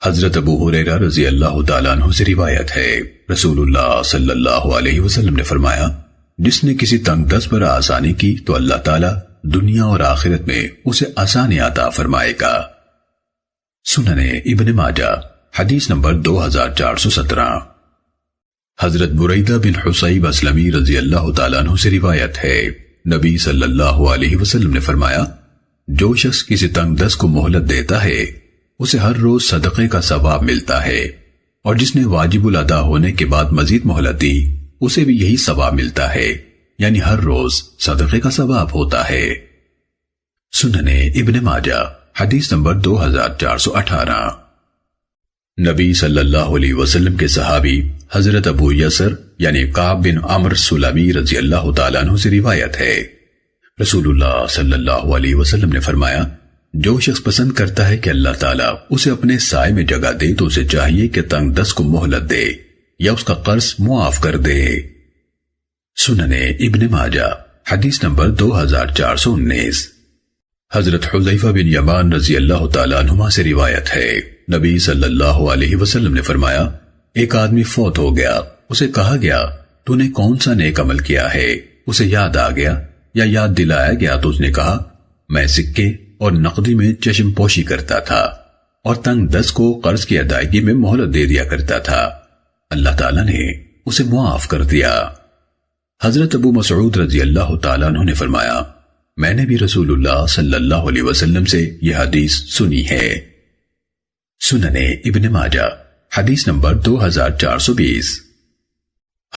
حضرت ابو ہریرہ رضی اللہ تعالیٰ عنہ سے روایت ہے، رسول اللہ صلی اللہ علیہ وسلم نے فرمایا، جس نے کسی تنگ دست پر آسانی کی تو اللہ تعالیٰ دنیا اور آخرت میں اسے آسانی عطا فرمائے گا۔ سنن ابن ماجہ حدیث نمبر 2417۔ حضرت بریدہ بن حصیب اسلمی رضی اللہ تعالیٰ عنہ سے روایت ہے، نبی صلی اللہ علیہ وسلم نے فرمایا، جو شخص کسی تنگ دست کو مہلت دیتا ہے اسے ہر روز صدقے کا ثواب ملتا ہے، اور جس نے واجب الادا ہونے کے بعد مزید مہلت دی اسے بھی یہی ثواب ملتا ہے، یعنی ہر روز صدقے کا ثواب ہوتا ہے۔ سنن ابن ماجہ حدیث نمبر 2418۔ نبی صلی اللہ علیہ وسلم کے صحابی حضرت ابو یسر یعنی کعب بن عمرو سلمی رضی اللہ تعالیٰ عنہ سے روایت ہے، رسول اللہ صلی اللہ علیہ وسلم نے فرمایا، جو شخص پسند کرتا ہے کہ اللہ تعالیٰ اسے اپنے سائے میں جگہ دے تو اسے چاہیے کہ تنگ دست کو مہلت دے یا اس کا قرض معاف کر دے۔ سنن ابن ماجہ حدیث نمبر 2419۔ حضرت حذیفہ بن یمان رضی اللہ تعالیٰ عنہما سے روایت ہے، نبی صلی اللہ علیہ وسلم نے فرمایا، ایک آدمی فوت ہو گیا، اسے کہا گیا تو نے کون سا نیک عمل کیا ہے؟ اسے یاد آ گیا یا یاد دلایا گیا تو اس نے کہا، میں سکے اور نقدی میں چشم پوشی کرتا تھا اور تنگ دست کو قرض کی ادائیگی میں مہلت دے دیا کرتا تھا، اللہ تعالیٰ نے اسے معاف کر دیا۔ حضرت ابو مسعود رضی اللہ تعالیٰ عنہ نے فرمایا، میں نے بھی رسول اللہ صلی اللہ علیہ وسلم سے یہ حدیث سنی ہے۔ سنن ابن ماجہ حدیث نمبر 2420۔